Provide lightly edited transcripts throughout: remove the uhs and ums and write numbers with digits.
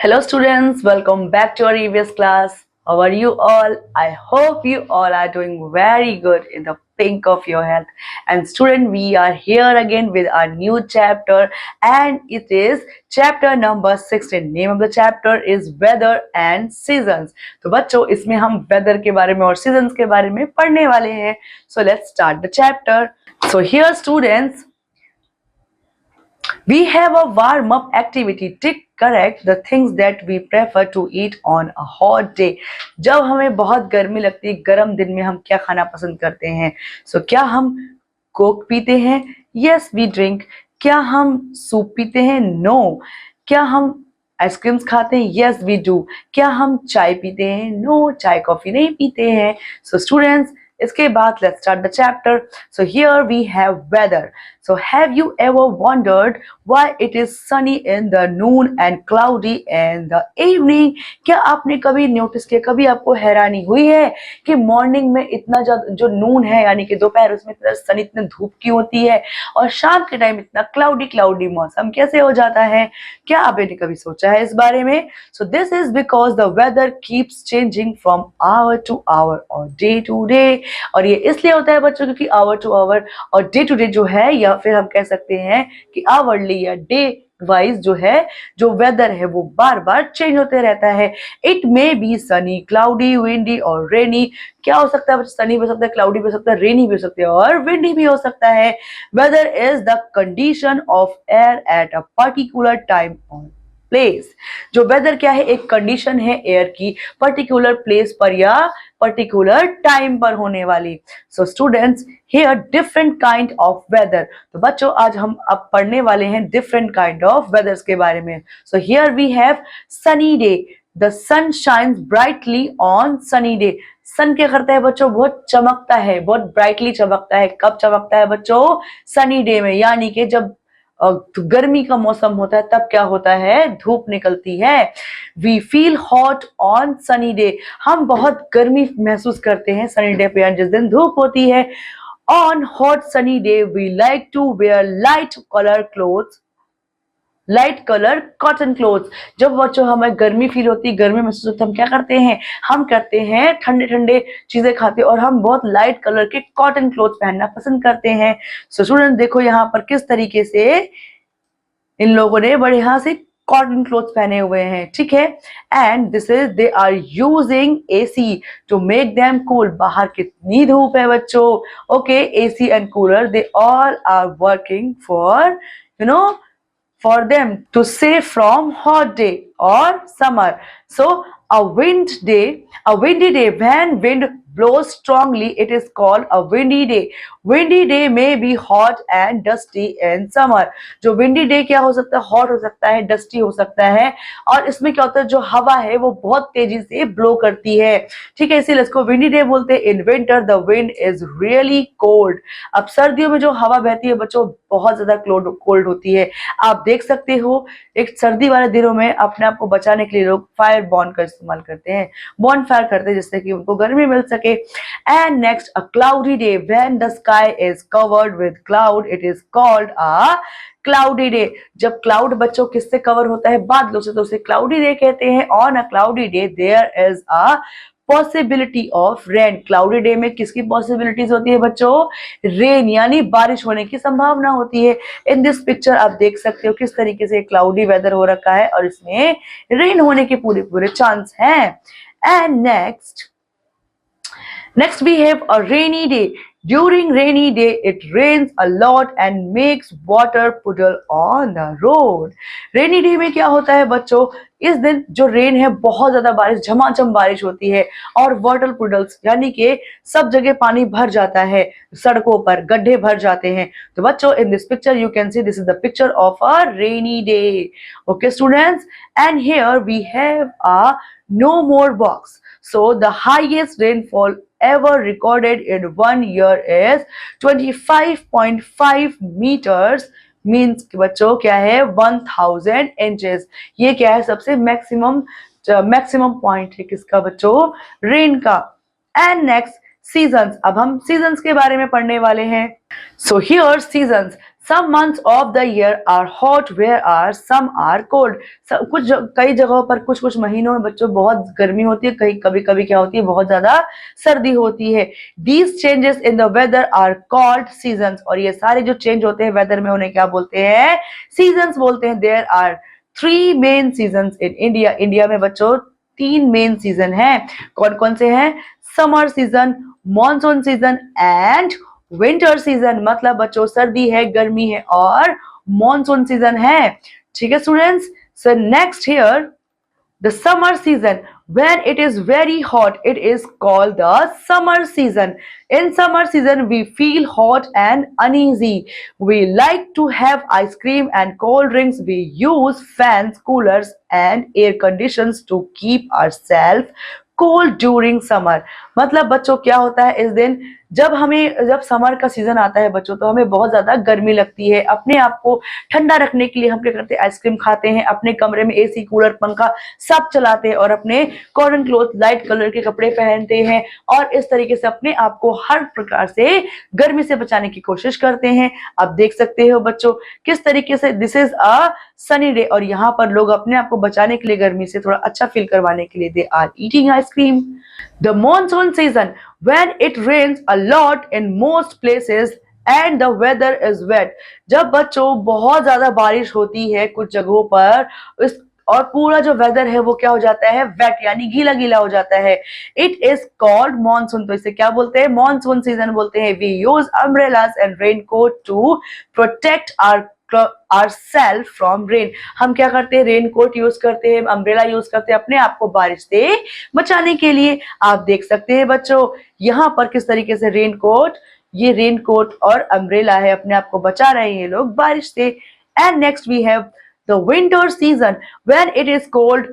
Hello students, welcome back to our EVS class. How are you all? I hope you all are doing very good in the pink of your health. And student, we are here again with our new chapter and it is chapter number 16. Name of the chapter is weather and seasons. तो बच्चों इसमें हम weather के बारे में और seasons के बारे में पढ़ने वाले हैं. So let's start the chapter. So here students, we have a warm up activity. Tick correct the things that we prefer to eat on a hot day. जब हमें बहुत गर्मी लगती है, गर्म दिन में हम क्या खाना पसंद करते हैं? So क्या हम कोक पीते हैं? Yes, we drink. क्या हम सूप पीते हैं? No. क्या हम आइसक्रीम्स खाते हैं? Yes, we do. क्या हम चाय पीते हैं? No, चाय कॉफी नहीं पीते हैं. So students, इसके बाद let's start the chapter. So here we have weather. So have you ever wondered why it is sunny in the noon and cloudy in the evening? क्या आपने कभी नोटिस किया, कभी आपको हैरानी हुई है कि मॉर्निंग में इतना ज्यादा जो नून है यानी कि दोपहर उसमें इतना सनी, इतनी धूप की होती है और शाम के टाइम इतना क्लाउडी मौसम कैसे हो जाता है? क्या आपने कभी सोचा है इस बारे में? So this is because the weather keeps changing from hour to hour or day to day. और ये इसलिए होता है बच्चों क्योंकि आवर टू आवर और डे टू डे जो है या फिर हम कह सकते हैं कि आवरली या डे वाइज जो है जो वेदर है वो बार बार चेंज होते रहता है. It may be Sunny, cloudy, windy और रेनी. क्या हो सकता है? सनी भी हो सकता है, क्लाउडी भी हो सकता है, रेनी भी हो सकता है और विंडी भी हो सकता है. Weather is the condition of air at a particular time और प्लेस. जो वेदर क्या है? एक कंडीशन है एयर की पर्टिकुलर प्लेस पर या पर्टिकुलर टाइम पर होने वाली. So students, here different kind of weather. तो बच्चों आज हम अब पढ़ने वाले हैं डिफरेंट काइंड ऑफ वेदर्स के बारे में. So here we have sunny day. The sun shines brightly on sunny day. Sun क्या करता है बच्चों? बहुत चमकता है, बहुत ब्राइटली चमकता है. कब चमकता है बच्चों? सनी डे में, यानी कि जब गर्मी का मौसम होता है तब क्या होता है? धूप निकलती है. We feel hot on sunny day. हम बहुत गर्मी महसूस करते हैं सनी डे पे, जिस दिन धूप होती है. On hot sunny day we like to wear light colour clothes, light colour cotton clothes. जब बच्चों हमें गर्मी फील होती है, गर्मी महसूस होती है, हम क्या करते हैं? हम करते हैं ठंडे ठंडे चीजें खाते हैं और हम बहुत लाइट कलर के कॉटन क्लोथ पहनना पसंद करते हैं. सो स्टूडेंट देखो यहाँ पर किस तरीके से इन लोगों ने बड़े यहाँ से कॉटन क्लोथ पहने हुए हैं, ठीक है. And this is they are using AC to make them cool. बाहर कितनी धूप है बच्चों. Okay, AC and cooler they all are working for for them to save from hot day or summer. So a windy day, when wind blows strongly, it is called a windy day. Windy day may be hot and dusty in summer. जो windy day क्या हो सकता है? hot हो सकता है, dusty हो सकता है और इसमें क्या होता है? जो हवा है वो बहुत तेजी से blow करती है, ठीक है, इसीलिए इसको windy day बोलते हैं. In winter the wind is really cold. अब सर्दियों में जो हवा बहती है बच्चों बहुत ज्यादा कोल्ड होती है. आप देख सकते हो एक सर्दी वाले दिनों में अपने आप को बचाने के लिए लोग फायर बॉर्न का इस्तेमाल करते हैं, बॉर्न फायर करते हैं जिससे कि उनको गर्मी मिल सके. And next, a cloudy day. When the sky is covered with cloud it is called a cloudy day. जब क्लाउड बच्चों किससे कवर होता है? बादलों से, तो उसे क्लाउडी डे कहते हैं. On a cloudy day there is a possibility of rain. Cloudy day में किसकी पॉसिबिलिटीज होती है बच्चों? रेन, यानी बारिश होने की संभावना होती है. इन दिस पिक्चर आप देख सकते हो किस तरीके से क्लाउडी वेदर हो रखा है और इसमें रेन होने के पूरे चांस हैं. And next we have a rainy day. During rainy day it rains a lot and makes water puddle on the road. Rainy day में क्या होता है बच्चों? इस दिन जो रेन है बहुत ज्यादा बारिश, झमाझम बारिश होती है और वाटर पुडल्स यानी कि सब जगह पानी भर जाता है, सड़कों पर गड्ढे भर जाते हैं. तो बच्चों in this picture you can see this is the picture of a rainy day. Okay students, and here we have a no more box. So the highest rainfall ever recorded in 1 year is 25.5 meters. Means कि बच्चों क्या है? 1000 inches. ये क्या है? सबसे maximum point है किसका बच्चों? रेन का. And next seasons. अब हम सीजन्स के बारे में पढ़ने वाले हैं. So here seasons. Some months of the year are hot, whereas some are cold. कई जगहों पर कुछ कुछ महीनों में बच्चों बहुत गर्मी होती है, कहीं कभी कभी क्या होती है, बहुत ज्यादा सर्दी होती है. These changes in the weather are called seasons. और ये सारे जो चेंज होते हैं वेदर में उन्हें क्या बोलते हैं? सीजन्स बोलते हैं. There are three main seasons in India. India में बच्चों 3 मेन सीजन हैं. कौन कौन से हैं? Summer season, monsoon season and winter season. मतलब बच्चों सर्दी है, गर्मी है और मॉनसून सीजन है. ठीक है students. So next here the summer season. When it is very hot, it is called the summer season. In summer season we feel hot and uneasy. We like to have ice cream and cold drinks. We use fans, coolers and air conditions to keep ourselves cold during summer. मतलब बच्चों क्या होता है इस दिन, जब summer का season आता है बच्चों तो हमें बहुत ज्यादा गर्मी लगती है. अपने आप को ठंडा रखने के लिए हम क्या करते हैं? आइसक्रीम खाते हैं, अपने कमरे में एसी, कूलर, पंखा सब चलाते हैं और अपने कॉटन क्लॉथ, लाइट कलर के कपड़े पहनते हैं और इस तरीके से अपने आप को हर प्रकार से गर्मी से बचाने की कोशिश करते हैं. आप देख सकते हो बच्चों किस तरीके से this is a sunny day और यहाँ पर लोग अपने आप को बचाने के लिए, गर्मी से थोड़ा अच्छा फील करवाने के लिए they are eating ice cream. The monsoon season, when it rains a lot in most places and the weather is wet. जब बच्चों बहुत ज्यादा बारिश होती है कुछ जगहों पर इस और पूरा जो वेदर है वो क्या हो जाता है? वेट, यानी गीला गीला हो जाता है. It is called monsoon. तो इसे क्या बोलते हैं? मॉनसून सीजन बोलते हैं. We use umbrellas and raincoat to protect our self from rain. हम क्या करते हैं? रेनकोट यूज करते हैं, अम्ब्रेला यूज करते हैं अपने आप को बारिश से बचाने के लिए. आप देख सकते हैं बच्चों यहाँ पर किस तरीके से ये रेनकोट और अम्ब्रेला है, अपने आप को बचा रहे हैं ये लोग बारिश से. And next we have the winter season when it is cold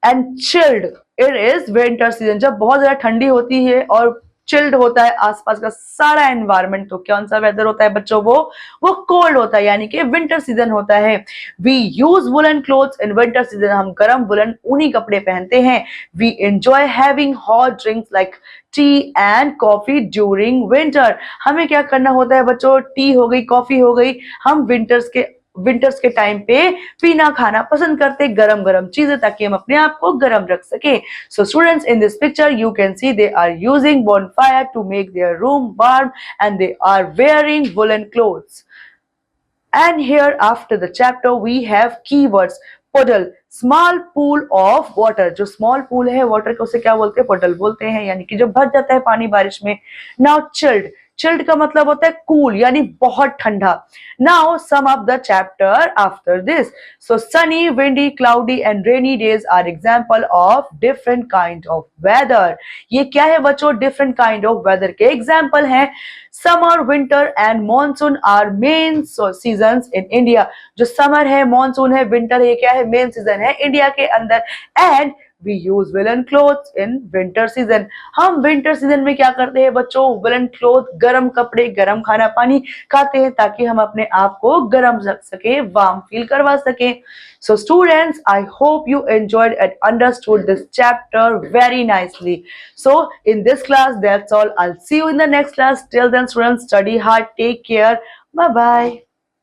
and chilled. It is winter season. जब बहुत ज्यादा ठंडी होती है और चिल्ड होता है आसपास का सारा एनवायरनमेंट. तो कौन सा वेदर होता है बच्चों? वो कोल्ड होता है, यानी कि विंटर सीजन होता है. We use woollen clothes in winter season. हम गर्म वुलन ऊनी कपड़े पहनते हैं. We enjoy having hot drinks like tea and coffee during winter. हमें क्या करना होता है बच्चों? टी हो गई, कॉफी हो गई, हम विंटर्स के टाइम पे पीना खाना पसंद करते गरम गरम चीजें ताकि हम अपने आप को गरम रख सके. So students, in this picture you can see they are using bonfire to make their room warm and they are wearing woolen clothes. And here after the chapter we have keywords. puddle, small pool of water. जो small pool है water को उसे क्या बोलते हैं? puddle बोलते हैं, यानी कि जो भर जाता है पानी बारिश में. Now chilled का मतलब होता है कूल, यानी बहुत ठंडा. Now sum up the chapter after this. So sunny, windy, cloudy and rainy days are example of different kind of weather. ये क्या है बच्चों? different kind of weather के example हैं. Summer, winter and monsoon are main seasons in India. जो summer है, monsoon है, winter है, ये क्या है? main season है इंडिया के अंदर. And we use woolen clothes in winter season. हम winter season में क्या करते हैं बच्चों? woolen cloth, गरम कपड़े, गरम खाना पानी खाते हैं ताकि हम अपने आप को गरम रख सके, वार्म फील करवा सके. So students, I hope you enjoyed and understood this chapter very nicely. So in this class, that's all. I'll see you in the next class. Till then students, study hard, take care. Bye bye.